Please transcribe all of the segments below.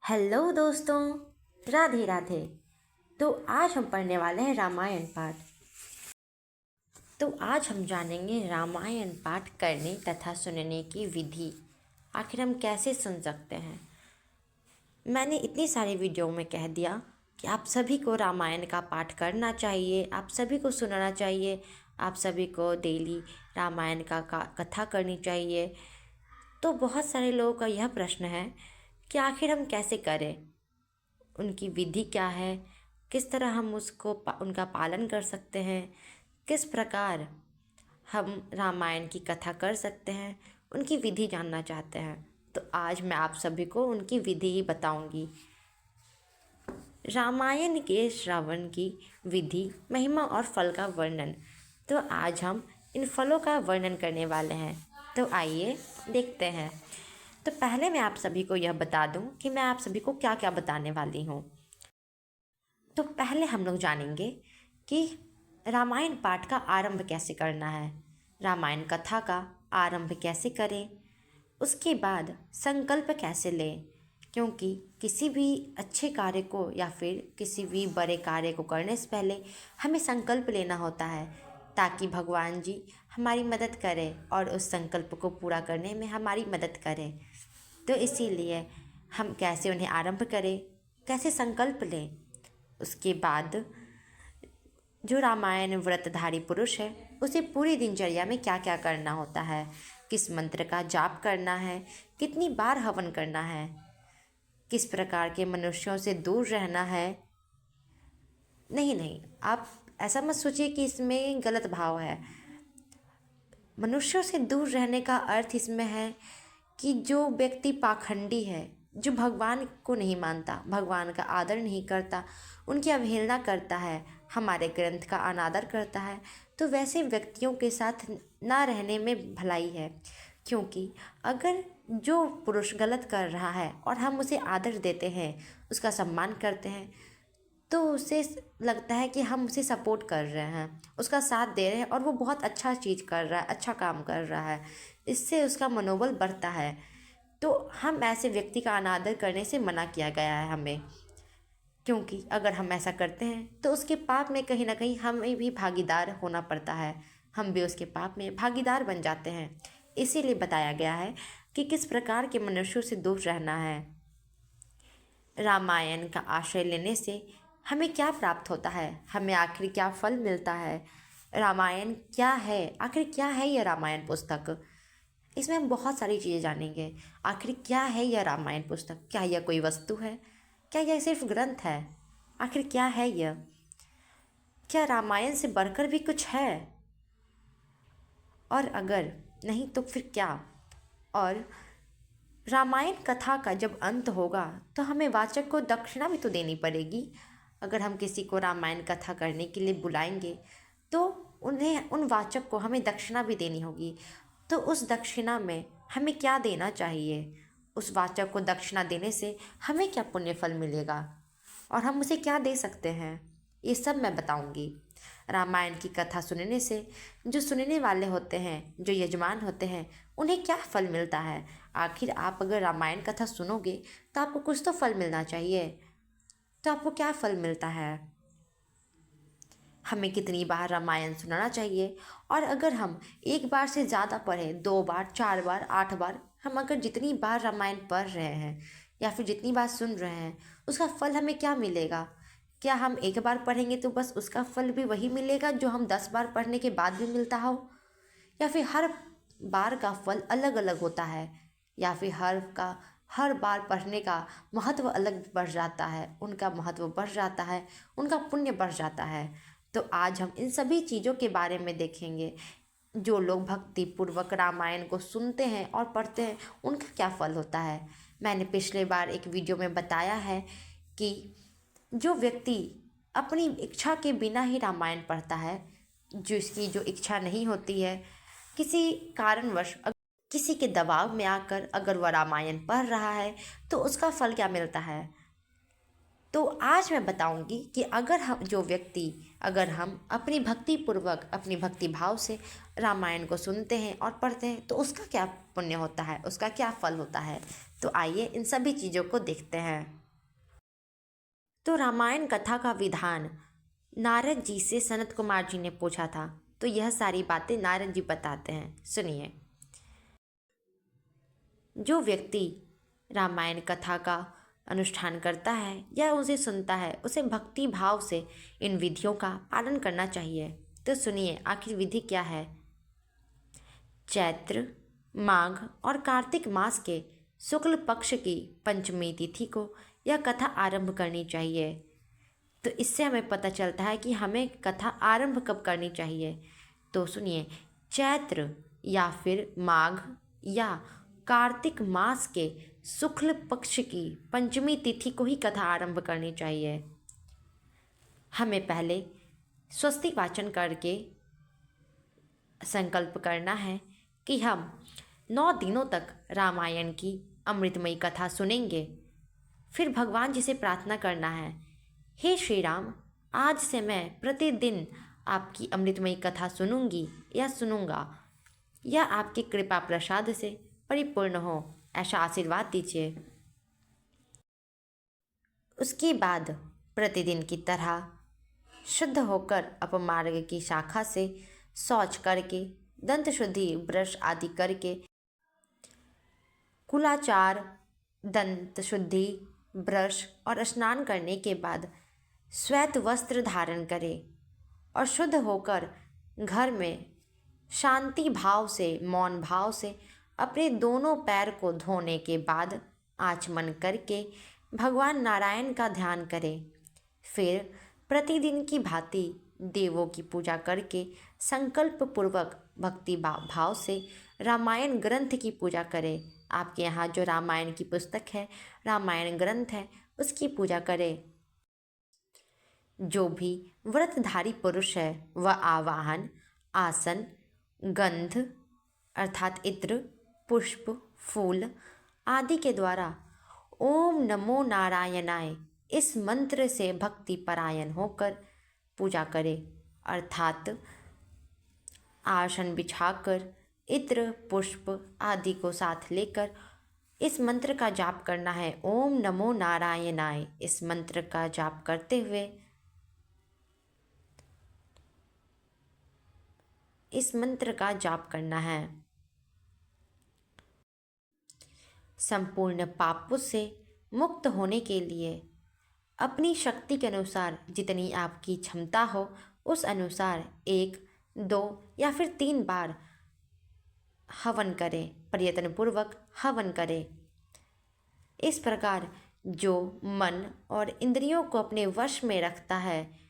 Hello दोस्तों, राधे राधे। तो आज हम पढ़ने वाले हैं रामायण पाठ। तो आज हम जानेंगे रामायण पाठ करने तथा सुनने की विधि। आखिर हम कैसे सुन सकते हैं। मैंने इतनी सारी वीडियो में कह दिया कि आप सभी को रामायण का पाठ करना चाहिए, आप सभी को सुनना चाहिए, आप सभी को डेली रामायण का कथा करनी चाहिए। तो बहुत सारे लोगों का यह प्रश्न है कि आखिर हम कैसे करें, उनकी विधि क्या है, किस तरह हम उनका पालन कर सकते हैं, किस प्रकार हम रामायण की कथा कर सकते हैं, उनकी विधि जानना चाहते हैं। तो आज मैं आप सभी को उनकी विधि ही बताऊंगी। रामायण के श्रवण की विधि, महिमा और फल का वर्णन। तो आज हम इन फलों का वर्णन करने वाले हैं। तो आइए देखते हैं। तो पहले मैं आप सभी को यह बता दूं कि मैं आप सभी को क्या क्या बताने वाली हूँ। तो पहले हम लोग जानेंगे कि रामायण पाठ का आरंभ कैसे करना है, रामायण कथा का आरंभ कैसे करें, उसके बाद संकल्प कैसे लें। क्योंकि किसी भी अच्छे कार्य को या फिर किसी भी बड़े कार्य को करने से पहले हमें संकल्प लेना होता है, ताकि भगवान जी हमारी मदद करें और उस संकल्प को पूरा करने में हमारी मदद करें। तो इसीलिए हम कैसे उन्हें आरंभ करें, कैसे संकल्प लें। उसके बाद जो रामायण व्रतधारी पुरुष है, उसे पूरी दिनचर्या में क्या क्या करना होता है, किस मंत्र का जाप करना है, कितनी बार हवन करना है, किस प्रकार के मनुष्यों से दूर रहना है। नहीं, आप ऐसा मत सोचिए कि इसमें गलत भाव है। मनुष्यों से दूर रहने का अर्थ इसमें है कि जो व्यक्ति पाखंडी है, जो भगवान को नहीं मानता, भगवान का आदर नहीं करता, उनकी अवहेलना करता है, हमारे ग्रंथ का अनादर करता है, तो वैसे व्यक्तियों के साथ ना रहने में भलाई है। क्योंकि अगर जो पुरुष गलत कर रहा है और हम उसे आदर देते हैं, उसका सम्मान करते हैं, तो उसे लगता है कि हम उसे सपोर्ट कर रहे हैं, उसका साथ दे रहे हैं और वो बहुत अच्छा चीज़ कर रहा है, अच्छा काम कर रहा है, इससे उसका मनोबल बढ़ता है। तो हम ऐसे व्यक्ति का अनादर करने से मना किया गया है हमें। क्योंकि अगर हम ऐसा करते हैं तो उसके पाप में कहीं ना कहीं हमें भी भागीदार होना पड़ता है, हम भी उसके पाप में भागीदार बन जाते हैं। इसीलिए बताया गया है कि किस प्रकार के मनुष्यों से दूर रहना है। रामायण का आश्रय लेने से हमें क्या प्राप्त होता है, हमें आखिर क्या फल मिलता है, रामायण क्या है, आखिर क्या है यह रामायण पुस्तक। इसमें हम बहुत सारी चीज़ें जानेंगे। आखिर क्या है यह रामायण पुस्तक, क्या यह कोई वस्तु है, क्या यह सिर्फ ग्रंथ है, आखिर क्या है यह, क्या रामायण से बढ़कर भी कुछ है, और अगर नहीं तो फिर क्या। और रामायण कथा का जब अंत होगा तो हमें वाचक को दक्षिणा भी तो देनी पड़ेगी। अगर हम किसी को रामायण कथा करने के लिए बुलाएंगे तो उन्हें, उन वाचक को हमें दक्षिणा भी देनी होगी। तो उस दक्षिणा में हमें क्या देना चाहिए, उस वाचक को दक्षिणा देने से हमें क्या पुण्य फल मिलेगा और हम उसे क्या दे सकते हैं, ये सब मैं बताऊंगी। रामायण की कथा सुनने से जो सुनने वाले होते हैं, जो यजमान होते हैं, उन्हें क्या फल मिलता है। आखिर आप अगर रामायण कथा सुनोगे तो आपको कुछ तो फल मिलना चाहिए। तो आपको क्या फल मिलता है, हमें कितनी बार रामायण सुनाना चाहिए। और अगर हम एक बार से ज़्यादा पढ़ें, 2 बार, 4 बार, 8 बार, हम अगर जितनी बार रामायण पढ़ रहे हैं या फिर जितनी बार सुन रहे हैं, उसका फल हमें क्या मिलेगा। क्या हम एक बार पढ़ेंगे तो बस उसका फल भी वही मिलेगा जो हम 10 बार पढ़ने के बाद भी मिलता हो, या फिर हर बार का फल अलग अलग होता है, या फिर हर बार पढ़ने का महत्व अलग बढ़ जाता है, उनका महत्व बढ़ जाता है, उनका पुण्य बढ़ जाता है। तो आज हम इन सभी चीज़ों के बारे में देखेंगे। जो लोग भक्ति पूर्वक रामायण को सुनते हैं और पढ़ते हैं, उनका क्या फल होता है। मैंने पिछले बार एक वीडियो में बताया है कि जो व्यक्ति अपनी इच्छा के बिना ही रामायण पढ़ता है, जिसकी जो इच्छा नहीं होती है, किसी कारणवश किसी के दबाव में आकर अगर वह रामायण पढ़ रहा है तो उसका फल क्या मिलता है। तो आज मैं बताऊंगी कि अगर हम अपनी भक्ति पूर्वक, अपनी भक्ति भाव से रामायण को सुनते हैं और पढ़ते हैं तो उसका क्या पुण्य होता है, उसका क्या फल होता है। तो आइए इन सभी चीज़ों को देखते हैं। तो रामायण कथा का विधान नारद जी से सनत कुमार जी ने पूछा था। तो यह सारी बातें नारद जी बताते हैं, सुनिए। जो व्यक्ति रामायण कथा का अनुष्ठान करता है या उसे सुनता है, उसे भक्ति भाव से इन विधियों का पालन करना चाहिए। तो सुनिए आखिर विधि क्या है। चैत्र, माघ और कार्तिक मास के शुक्ल पक्ष की पंचमी तिथि को यह कथा आरंभ करनी चाहिए। तो इससे हमें पता चलता है कि हमें कथा आरंभ कब करनी चाहिए। तो सुनिए, चैत्र या फिर माघ या कार्तिक मास के शुक्ल पक्ष की पंचमी तिथि को ही कथा आरंभ करनी चाहिए। हमें पहले स्वस्ति वाचन करके संकल्प करना है कि हम 9 दिनों तक रामायण की अमृतमयी कथा सुनेंगे। फिर भगवान जी से प्रार्थना करना है, हे श्री राम, आज से मैं प्रतिदिन आपकी अमृतमयी कथा सुनूंगी या सुनूंगा, या आपकी कृपा प्रसाद से परिपूर्ण हो, ऐसा आशीर्वाद दीजिए। उसके बाद प्रतिदिन की तरह शुद्ध होकर अपमार्ग की शाखा से शौच करके, दंत शुद्धि ब्रश आदि करके, कुलाचार, दंत शुद्धि ब्रश और स्नान करने के बाद श्वेत वस्त्र धारण करें और शुद्ध होकर घर में शांति भाव से, मौन भाव से अपने दोनों पैर को धोने के बाद आचमन करके भगवान नारायण का ध्यान करें। फिर प्रतिदिन की भांति देवों की पूजा करके संकल्प पूर्वक भक्ति भाव से रामायण ग्रंथ की पूजा करें। आपके यहाँ जो रामायण की पुस्तक है, रामायण ग्रंथ है, उसकी पूजा करें। जो भी व्रतधारी पुरुष है वह आवाहन, आसन, गंध अर्थात इत्र, पुष्प, फूल आदि के द्वारा ओम नमो नारायणाय इस मंत्र से भक्ति परायण होकर पूजा करे। अर्थात आसन बिछाकर इत्र, पुष्प आदि को साथ लेकर इस मंत्र का जाप करना है। ओम नमो नारायणाय इस मंत्र का जाप करते हुए इस मंत्र का जाप करना है। संपूर्ण पापों से मुक्त होने के लिए अपनी शक्ति के अनुसार जितनी आपकी क्षमता हो उस अनुसार 1, 2 या फिर 3 बार हवन करें, प्रयत्नपूर्वक हवन करें। इस प्रकार जो मन और इंद्रियों को अपने वश में रखता है,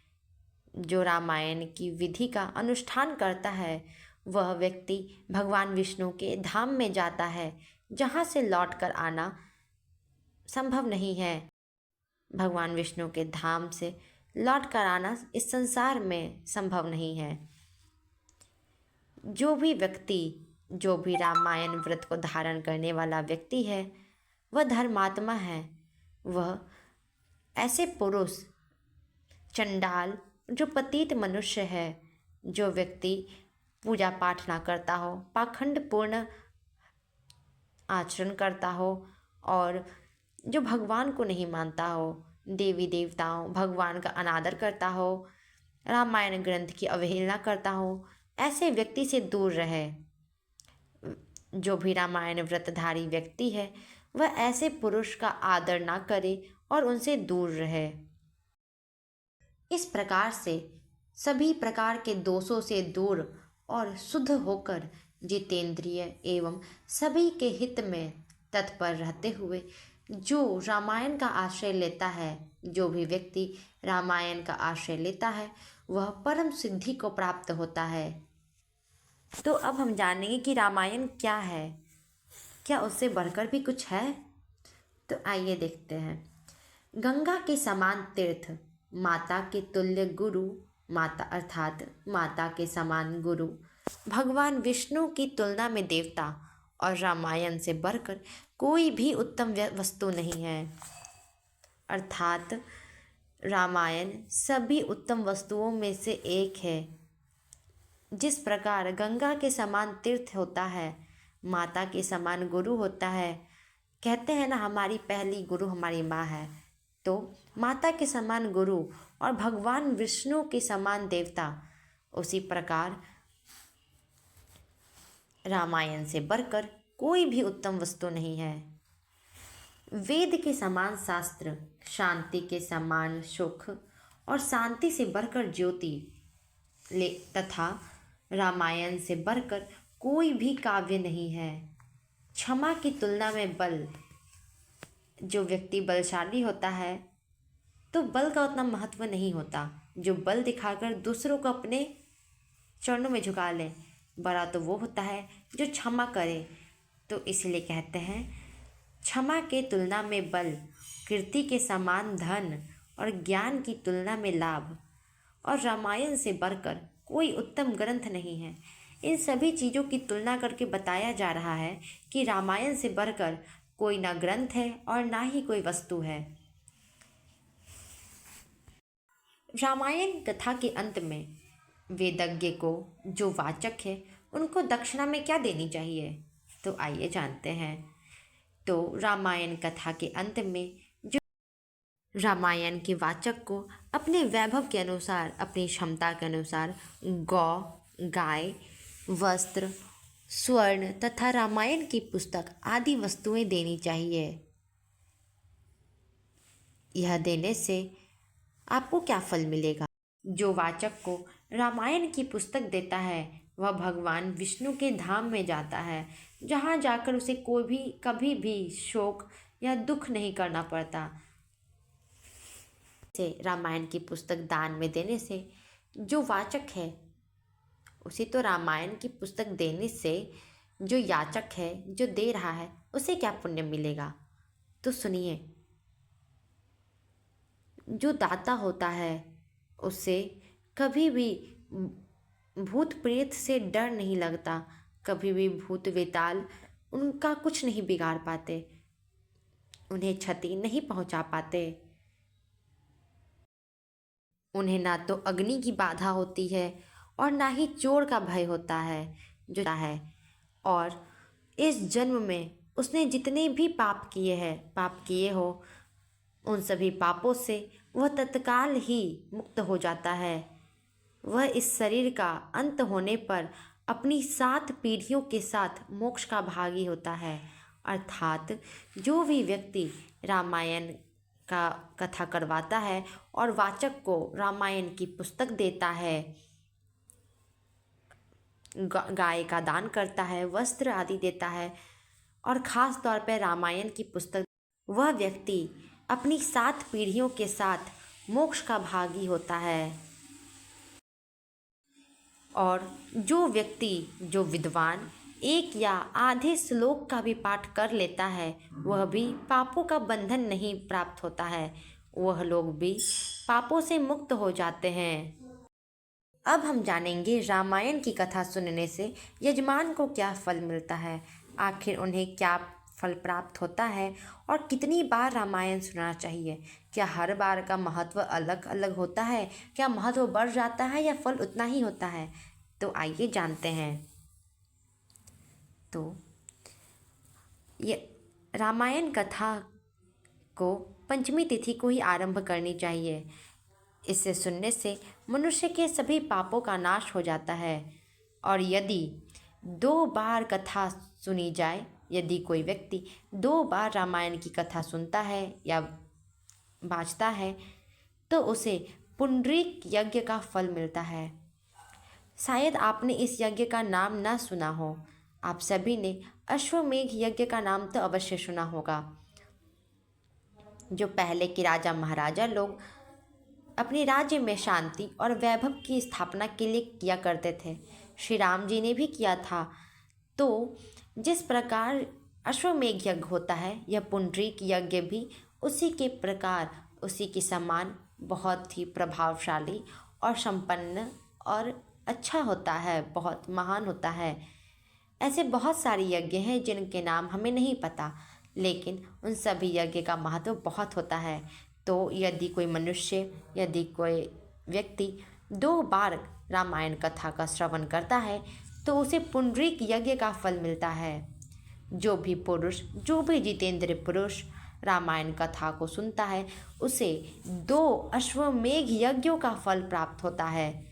जो रामायण की विधि का अनुष्ठान करता है, वह व्यक्ति भगवान विष्णु के धाम में जाता है, जहाँ से लौटकर आना संभव नहीं है। भगवान विष्णु के धाम से लौटकर आना इस संसार में संभव नहीं है। जो भी व्यक्ति, जो भी रामायण व्रत को धारण करने वाला व्यक्ति है, वह धर्मात्मा है। वह ऐसे पुरुष, चंडाल, जो पतित मनुष्य है, जो व्यक्ति पूजा पाठ ना करता हो, पाखंडपूर्ण आचरण करता हो और जो भगवान को नहीं मानता हो, देवी देवताओं, भगवान का अनादर करता हो, रामायण ग्रंथ की अवहेलना करता हो, ऐसे व्यक्ति से दूर रहे। जो भी रामायण व्रतधारी व्यक्ति है वह ऐसे पुरुष का आदर ना करे और उनसे दूर रहे। इस प्रकार से सभी प्रकार के दोषों से दूर और शुद्ध होकर जितेंद्रिय एवं सभी के हित में तत्पर रहते हुए जो रामायण का आश्रय लेता है, जो भी व्यक्ति रामायण का आश्रय लेता है, वह परम सिद्धि को प्राप्त होता है। तो अब हम जानेंगे कि रामायण क्या है, क्या उससे बढ़कर भी कुछ है। तो आइए देखते हैं। गंगा के समान तीर्थ, माता के तुल्य गुरु, माता अर्थात माता के समान गुरु, भगवान विष्णु की तुलना में देवता और रामायण से बढ़कर कोई भी उत्तम वस्तु नहीं है। अर्थात रामायण सभी उत्तम वस्तुओं में से एक है। जिस प्रकार गंगा के समान तीर्थ होता है, माता के समान गुरु होता है, कहते हैं ना, हमारी पहली गुरु हमारी माँ है। तो माता के समान गुरु और भगवान विष्णु के समान देवता, उसी प्रकार रामायण से बढ़कर कोई भी उत्तम वस्तु नहीं है। वेद के समान शास्त्र, शांति के समान सुख और शांति से बढ़कर ज्योति ले तथा रामायण से बढ़कर कोई भी काव्य नहीं है। क्षमा की तुलना में बल, जो व्यक्ति बलशाली होता है तो बल का उतना महत्व नहीं होता। जो बल दिखाकर दूसरों को अपने चरणों में झुका ले, बड़ा तो वो होता है जो क्षमा करे। तो इसलिए कहते हैं, क्षमा के तुलना में बल, कीर्ति के समान धन और ज्ञान की तुलना में लाभ, और रामायण से बढ़कर कोई उत्तम ग्रंथ नहीं है। इन सभी चीज़ों की तुलना करके बताया जा रहा है कि रामायण से बढ़कर कोई ना ग्रंथ है और ना ही कोई वस्तु है। रामायण कथा के अंत में वेदज्ञ को जो वाचक है उनको दक्षिणा में क्या देनी चाहिए, तो आइए जानते हैं। तो रामायण कथा के अंत में जो रामायण के वाचक को अपने वैभव के अनुसार, अपनी क्षमता के अनुसार गौ, गाय, वस्त्र, स्वर्ण तथा रामायण की पुस्तक आदि वस्तुएं देनी चाहिए। यह देने से आपको क्या फल मिलेगा? जो वाचक को रामायण की पुस्तक देता है वह भगवान विष्णु के धाम में जाता है, जहाँ जाकर उसे कोई भी कभी भी शोक या दुख नहीं करना पड़ता। से रामायण की पुस्तक दान में देने से जो वाचक है उसे तो रामायण की पुस्तक देने से जो याचक है, जो दे रहा है, उसे क्या पुण्य मिलेगा? तो सुनिए, जो दाता होता है उससे कभी भी भूत प्रेत से डर नहीं लगता, कभी भी भूत वेताल उनका कुछ नहीं बिगाड़ पाते, उन्हें क्षति नहीं पहुंचा पाते। उन्हें ना तो अग्नि की बाधा होती है और ना ही चोर का भय होता है। और इस जन्म में उसने जितने भी पाप किए हो, उन सभी पापों से वह तत्काल ही मुक्त हो जाता है। वह इस शरीर का अंत होने पर अपनी 7 पीढ़ियों के साथ मोक्ष का भागी होता है। अर्थात जो भी व्यक्ति रामायण का कथा करवाता है और वाचक को रामायण की पुस्तक देता है, गाय का दान करता है, वस्त्र आदि देता है और ख़ास तौर पर रामायण की पुस्तक, वह व्यक्ति अपनी 7 पीढ़ियों के साथ मोक्ष का भागी होता है। और जो व्यक्ति, जो विद्वान एक या आधे श्लोक का भी पाठ कर लेता है, वह भी पापों का बंधन नहीं प्राप्त होता है, वह लोग भी पापों से मुक्त हो जाते हैं। अब हम जानेंगे रामायण की कथा सुनने से यजमान को क्या फल मिलता है, आखिर उन्हें क्या फल प्राप्त होता है और कितनी बार रामायण सुनना चाहिए। क्या हर बार का महत्व अलग अलग होता है? क्या महत्व बढ़ जाता है या फल उतना ही होता है? तो आइए जानते हैं। तो ये रामायण कथा को पंचमी तिथि को ही आरंभ करनी चाहिए। इसे सुनने से मनुष्य के सभी पापों का नाश हो जाता है। और यदि 2 बार कथा सुनी जाए, यदि कोई व्यक्ति 2 बार रामायण की कथा सुनता है या बाँचता है, तो उसे पुंडरीक यज्ञ का फल मिलता है। शायद आपने इस यज्ञ का नाम ना सुना हो। आप सभी ने अश्वमेध यज्ञ का नाम तो अवश्य सुना होगा, जो पहले के राजा महाराजा लोग अपने राज्य में शांति और वैभव की स्थापना के लिए किया करते थे। श्री राम जी ने भी किया था। तो जिस प्रकार अश्वमेध यज्ञ होता है, यह पुंडरीक यज्ञ भी उसी के प्रकार, उसी के समान बहुत ही प्रभावशाली और संपन्न और अच्छा होता है, बहुत महान होता है। ऐसे बहुत सारे यज्ञ हैं जिनके नाम हमें नहीं पता, लेकिन उन सभी यज्ञ का महत्व बहुत होता है। तो यदि कोई मनुष्य, यदि कोई व्यक्ति 2 बार रामायण कथा का श्रवण करता है तो उसे पुंडरीक यज्ञ का फल मिलता है। जो भी जितेंद्र पुरुष रामायण कथा को सुनता है उसे 2 अश्वमेघ यज्ञों का फल प्राप्त होता है।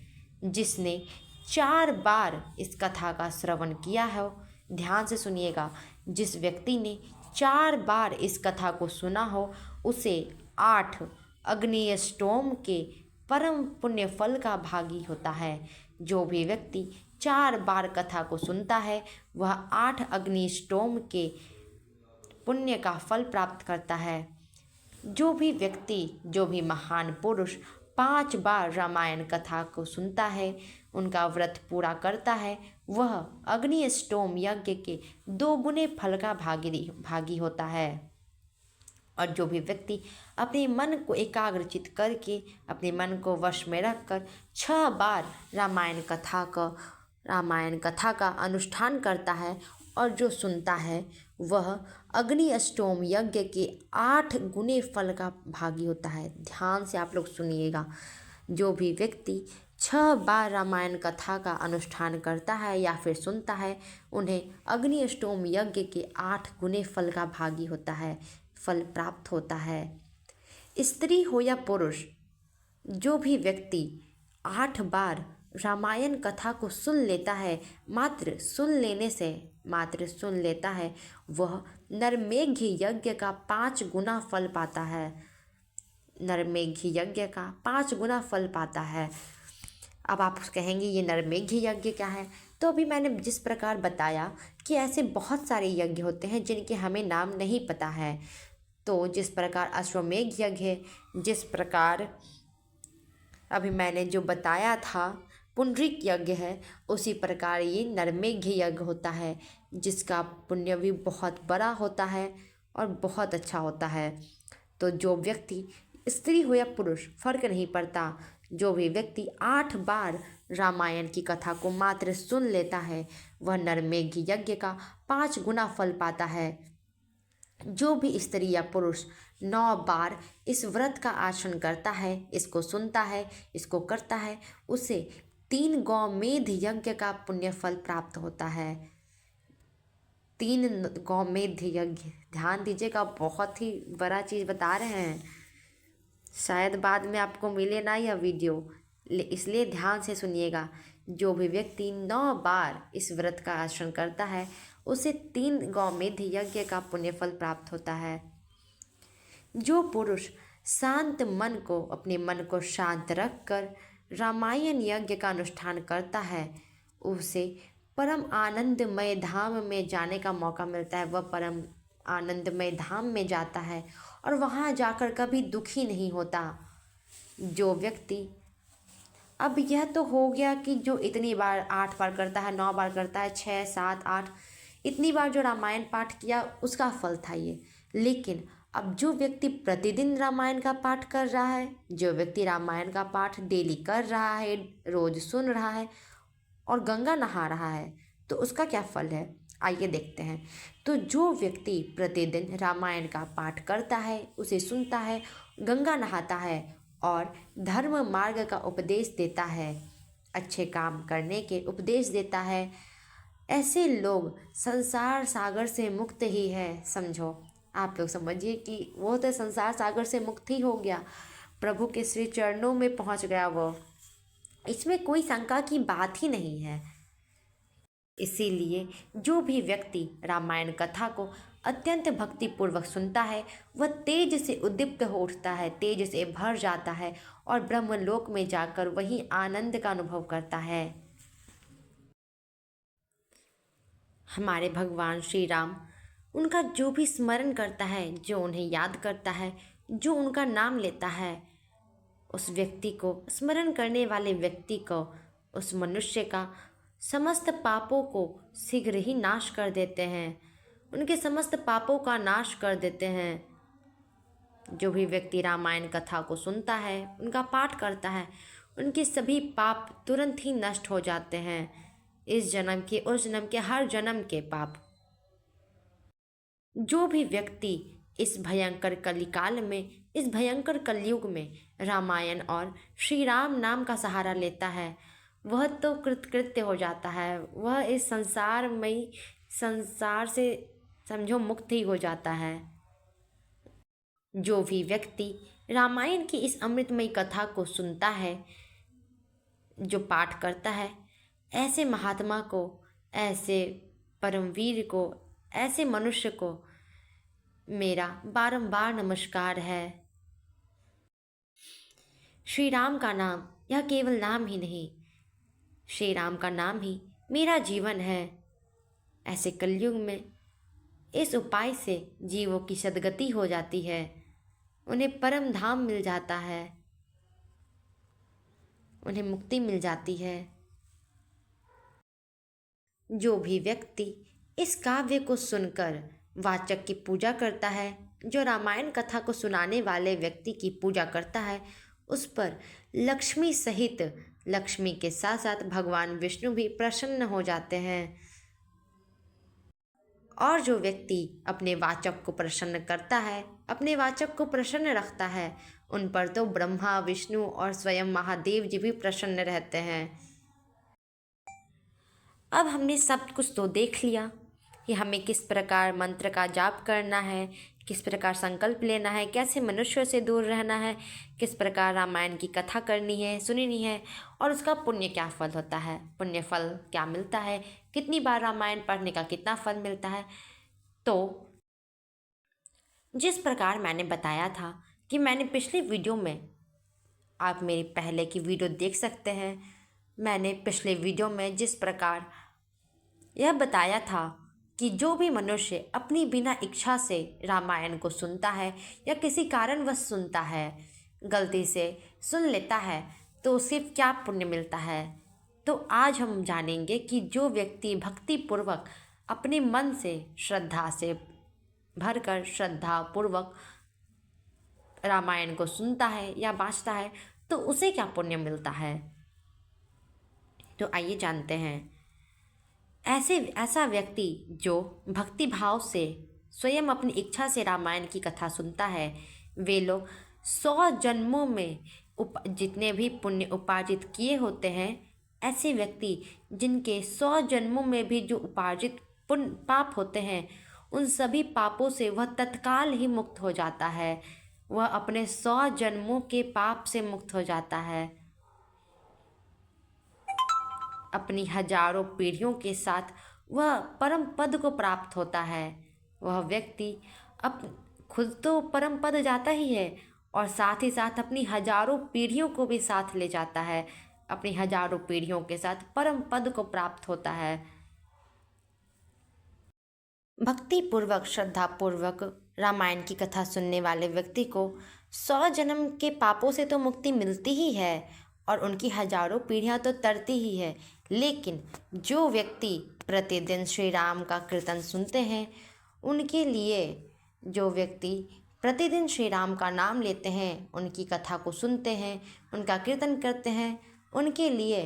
जिसने 4 बार इस कथा का श्रवण किया है, ध्यान से सुनिएगा, जिस व्यक्ति ने 4 बार इस कथा को सुना हो उसे 8 अग्निष्टोम के परम पुण्य फल का भागी होता है। जो भी व्यक्ति 4 बार कथा को सुनता है वह 8 अग्निष्टोम के पुण्य का फल प्राप्त करता है। जो भी महान पुरुष 5 बार रामायण कथा को सुनता है, उनका व्रत पूरा करता है, वह अग्निष्टोम यज्ञ के 2 गुने फल का भागी होता है। और जो भी व्यक्ति अपने मन को एकाग्रचित करके अपने मन को वश में रखकर 6 बार रामायण कथा का अनुष्ठान करता है और जो सुनता है वह अग्नि अष्टोम यज्ञ के 8 गुने फल का भागी होता है। ध्यान से आप लोग सुनिएगा, जो भी व्यक्ति 6 बार रामायण कथा का अनुष्ठान करता है या फिर सुनता है उन्हें अग्नि अष्टोम यज्ञ के 8 गुने फल का भागी होता है, फल प्राप्त होता है। स्त्री हो या पुरुष, जो भी व्यक्ति 8 बार रामायण कथा को सुन लेता है, मात्र सुन लेता है, वह नरमेघ यज्ञ का 5 गुना फल पाता है। नरमेघ यज्ञ का 5 गुना फल पाता है। अब आप कहेंगे ये नरमेघ यज्ञ क्या है? तो अभी मैंने जिस प्रकार बताया कि ऐसे बहुत सारे यज्ञ होते हैं जिनके हमें नाम नहीं पता है। तो जिस प्रकार अश्वमेघ यज्ञ है, जिस प्रकार अभी मैंने जो बताया था पुंडरीक यज्ञ है, उसी प्रकार ये नरमेघ यज्ञ होता है जिसका पुण्य भी बहुत बड़ा होता है और बहुत अच्छा होता है। तो जो व्यक्ति स्त्री हो या पुरुष फर्क नहीं पड़ता, जो भी व्यक्ति 8 बार रामायण की कथा को मात्र सुन लेता है वह नरमेघ यज्ञ का 5 गुना फल पाता है। जो भी स्त्री या पुरुष 9 बार इस व्रत का आचरण करता है, इसको सुनता है, इसको करता है, उसे 3 गौमेध यज्ञ का पुण्य फल प्राप्त होता है। 3 गौमेध यज्ञ, ध्यान दीजिएगा, बहुत ही बड़ा चीज़ बता रहे हैं। शायद बाद में आपको मिले ना यह वीडियो, इसलिए ध्यान से सुनिएगा। जो भी व्यक्ति 9 बार इस व्रत का आचरण करता है उसे 3 गौमेध यज्ञ का पुण्य फल प्राप्त होता है। जो पुरुष शांत मन को, अपने मन को शांत रखकर रामायण यज्ञ का अनुष्ठान करता है उसे परम आनंदमय धाम में जाने का मौका मिलता है। वह परम आनंदमय धाम में जाता है और वहाँ जाकर कभी दुखी नहीं होता। जो व्यक्ति, अब यह तो हो गया कि जो इतनी बार 8 बार करता है, 9 बार करता है, 6, 7, 8 इतनी बार जो रामायण पाठ किया उसका फल था ये। लेकिन अब जो व्यक्ति प्रतिदिन रामायण का पाठ कर रहा है, जो व्यक्ति रामायण का पाठ डेली कर रहा है, रोज सुन रहा है और गंगा नहा रहा है, तो उसका क्या फल है, आइए देखते हैं। तो जो व्यक्ति प्रतिदिन रामायण का पाठ करता है, उसे सुनता है, गंगा नहाता है और धर्म मार्ग का उपदेश देता है, अच्छे काम करने के उपदेश देता है, ऐसे लोग संसार सागर से मुक्त ही है। समझो, आप लोग समझिए कि वो तो संसार सागर से मुक्त ही हो गया, प्रभु के श्री चरणों में पहुंच गया वो, इसमें कोई शंका की बात ही नहीं है। इसीलिए जो भी व्यक्ति रामायण कथा को अत्यंत भक्तिपूर्वक सुनता है वह तेज से उद्दीप्त हो उठता है, तेज से भर जाता है और ब्रह्मलोक में जाकर वही आनंद का अनुभव करता है। हमारे भगवान श्री राम, उनका जो भी स्मरण करता है, जो उन्हें याद करता है, जो उनका नाम लेता है, उस व्यक्ति को, स्मरण करने वाले व्यक्ति को, उस मनुष्य का समस्त पापों को शीघ्र ही नाश कर देते हैं, उनके समस्त पापों का नाश कर देते हैं। जो भी व्यक्ति रामायण कथा को सुनता है, उनका पाठ करता है, उनके सभी पाप तुरंत ही नष्ट हो जाते हैं, इस जन्म के, उस जन्म के, हर जन्म के पाप। जो भी व्यक्ति इस भयंकर कलिकाल में, इस भयंकर कलयुग में रामायण और श्री राम नाम का सहारा लेता है वह तो कृतकृत्य हो जाता है। वह इस संसार से समझो मुक्त ही हो जाता है। जो भी व्यक्ति रामायण की इस अमृतमयी कथा को सुनता है, जो पाठ करता है, ऐसे महात्मा को, ऐसे परमवीर को, ऐसे मनुष्य को मेरा बारंबार नमस्कार है। श्री राम का नाम यह केवल नाम ही नहीं, श्री राम का नाम ही मेरा जीवन है। ऐसे कलयुग में इस उपाय से जीवों की सद्गति हो जाती है, उन्हें परम धाम मिल जाता है, उन्हें मुक्ति मिल जाती है। जो भी व्यक्ति इस काव्य को सुनकर वाचक की पूजा करता है, जो रामायण कथा को सुनाने वाले व्यक्ति की पूजा करता है, उस पर लक्ष्मी सहित, लक्ष्मी के साथ साथ भगवान विष्णु भी प्रसन्न हो जाते हैं। और जो व्यक्ति अपने वाचक को प्रसन्न करता है, अपने वाचक को प्रसन्न रखता है, उन पर तो ब्रह्मा, विष्णु और स्वयं महादेव जी भी प्रसन्न रहते हैं। अब हमने सब कुछ तो देख लिया कि हमें किस प्रकार मंत्र का जाप करना है, किस प्रकार संकल्प लेना है, कैसे मनुष्यों से दूर रहना है, किस प्रकार रामायण की कथा करनी है, सुननी है, और उसका पुण्य क्या फल होता है, पुण्य फल क्या मिलता है, कितनी बार रामायण पढ़ने का कितना फल मिलता है। तो जिस प्रकार मैंने बताया था कि मैंने पिछले वीडियो में, आप मेरी पहले की वीडियो देख सकते हैं, मैंने पिछले वीडियो में जिस प्रकार यह बताया था कि जो भी मनुष्य अपनी बिना इच्छा से रामायण को सुनता है या किसी कारणवश सुनता है, गलती से सुन लेता है, तो उसे क्या पुण्य मिलता है। तो आज हम जानेंगे कि जो व्यक्ति भक्तिपूर्वक अपने मन से, श्रद्धा से भरकर श्रद्धा पूर्वक रामायण को सुनता है या वाचता है, तो उसे क्या पुण्य मिलता है। तो आइए जानते हैं। ऐसा व्यक्ति जो भक्ति भाव से स्वयं अपनी इच्छा से रामायण की कथा सुनता है, वे लोग 100 जन्मों में जितने भी पुण्य उपार्जित किए होते हैं, ऐसे व्यक्ति जिनके 100 जन्मों में भी जो उपार्जित पुण्य पाप होते हैं, उन सभी पापों से वह तत्काल ही मुक्त हो जाता है। वह अपने 100 जन्मों के पाप से मुक्त हो जाता है। अपनी हजारों पीढ़ियों के साथ वह परम पद को प्राप्त होता है। वह व्यक्ति खुद तो परम पद जाता ही है और साथ ही साथ अपनी हजारों पीढ़ियों को भी साथ ले जाता है। अपनी हजारों पीढ़ियों के साथ परम पद को प्राप्त होता है। भक्ति पूर्वक, श्रद्धा पूर्वक रामायण की कथा सुनने वाले व्यक्ति को 100 जन्म के पापों से तो मुक्ति मिलती ही है और उनकी हजारों पीढ़ियां तो तरती ही है। लेकिन जो व्यक्ति प्रतिदिन श्री राम का कीर्तन सुनते हैं, उनके लिए, जो व्यक्ति प्रतिदिन श्री राम का नाम लेते हैं, उनकी कथा को सुनते हैं, उनका कीर्तन करते हैं, उनके लिए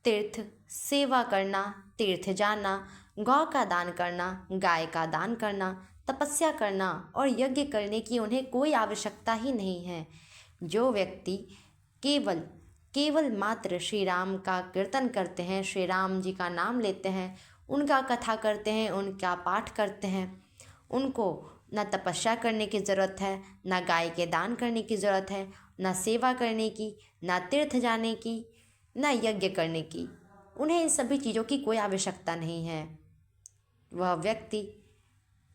तीर्थ सेवा करना, तीर्थ जाना, गौ का दान करना, गाय का दान करना, तपस्या करना और यज्ञ करने की उन्हें कोई आवश्यकता ही नहीं है। जो व्यक्ति केवल मात्र श्री राम का कीर्तन करते हैं, श्री राम जी का नाम लेते हैं, उनका कथा करते हैं, उनका पाठ करते हैं, उनको न तपस्या करने की ज़रूरत है, न गाय के दान करने की ज़रूरत है, न सेवा करने की, न तीर्थ जाने की, न यज्ञ करने की। उन्हें इन सभी चीज़ों की कोई आवश्यकता नहीं है। वह व्यक्ति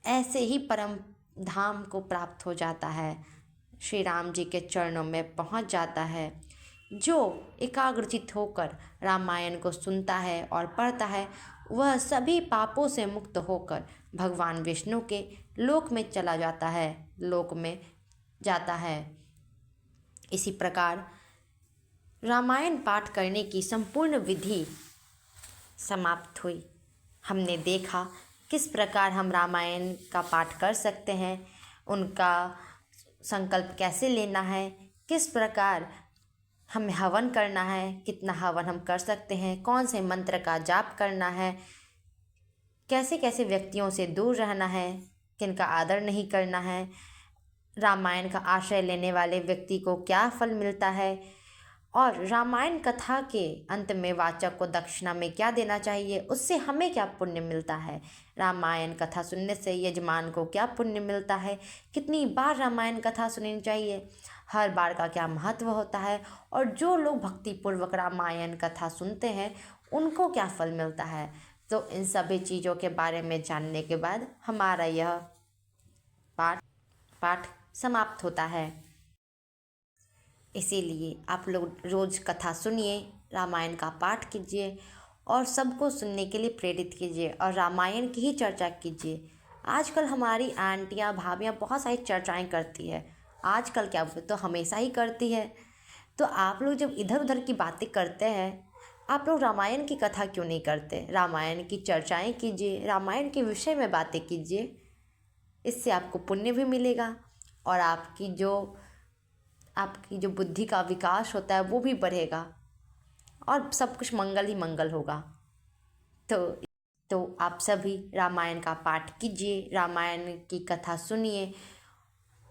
ऐसे ही परम धाम को प्राप्त हो जाता है, श्री राम जी के चरणों में पहुंच जाता है। जो एकाग्रचित होकर रामायण को सुनता है और पढ़ता है, वह सभी पापों से मुक्त होकर भगवान विष्णु के लोक में चला जाता है, लोक में जाता है। इसी प्रकार रामायण पाठ करने की संपूर्ण विधि समाप्त हुई। हमने देखा किस प्रकार हम रामायण का पाठ कर सकते हैं, उनका संकल्प कैसे लेना है, किस प्रकार हमें हवन करना है, कितना हवन हम कर सकते हैं, कौन से मंत्र का जाप करना है, कैसे कैसे व्यक्तियों से दूर रहना है, किनका आदर नहीं करना है, रामायण का आश्रय लेने वाले व्यक्ति को क्या फल मिलता है, और रामायण कथा के अंत में वाचक को दक्षिणा में क्या देना चाहिए, उससे हमें क्या पुण्य मिलता है, रामायण कथा सुनने से यजमान को क्या पुण्य मिलता है, कितनी बार रामायण कथा सुननी चाहिए, हर बार का क्या महत्व होता है, और जो लोग भक्तिपूर्वक रामायण कथा सुनते हैं उनको क्या फल मिलता है। तो इन सभी चीज़ों के बारे में जानने के बाद हमारा यह पाठ पाठ समाप्त होता है। इसीलिए आप लोग रोज़ कथा सुनिए, रामायण का पाठ कीजिए और सबको सुनने के लिए प्रेरित कीजिए और रामायण की ही चर्चा कीजिए। आजकल हमारी आंटियाँ भाभियाँ बहुत सारी चर्चाएं करती है, आजकल क्या तो हमेशा ही करती है। तो आप लोग जब इधर उधर की बातें करते हैं, आप लोग रामायण की कथा क्यों नहीं करते, रामायण की चर्चाएं कीजिए, रामायण के विषय में बातें कीजिए। इससे आपको पुण्य भी मिलेगा और आपकी जो बुद्धि का विकास होता है वो भी बढ़ेगा और सब कुछ मंगल ही मंगल होगा। तो आप सभी रामायण का पाठ कीजिए, रामायण की कथा सुनिए।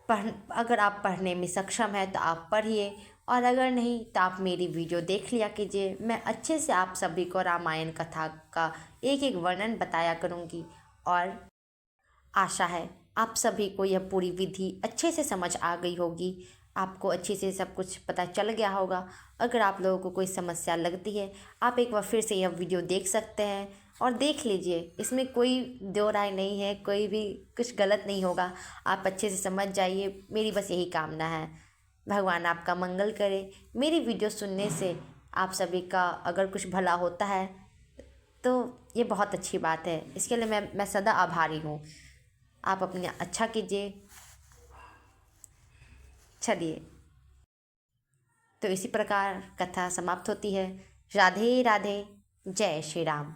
अगर आप पढ़ने में सक्षम है तो आप पढ़िए, और अगर नहीं तो आप मेरी वीडियो देख लिया कीजिए। मैं अच्छे से आप सभी को रामायण कथा का एक एक वर्णन बताया करूँगी और आशा है आप सभी को यह पूरी विधि अच्छे से समझ आ गई होगी, आपको अच्छे से सब कुछ पता चल गया होगा। अगर आप लोगों को कोई समस्या लगती है, आप एक बार फिर से यह वीडियो देख सकते हैं और देख लीजिए, इसमें कोई दो राय नहीं है, कोई भी कुछ गलत नहीं होगा। आप अच्छे से समझ जाइए, मेरी बस यही कामना है। भगवान आपका मंगल करे। मेरी वीडियो सुनने से आप सभी का अगर कुछ भला होता है तो ये बहुत अच्छी बात है, इसके लिए मैं सदा आभारी हूँ। आप अपने अच्छा कीजिए। चलिए, तो इसी प्रकार कथा समाप्त होती है। राधे राधे, जय श्री राम।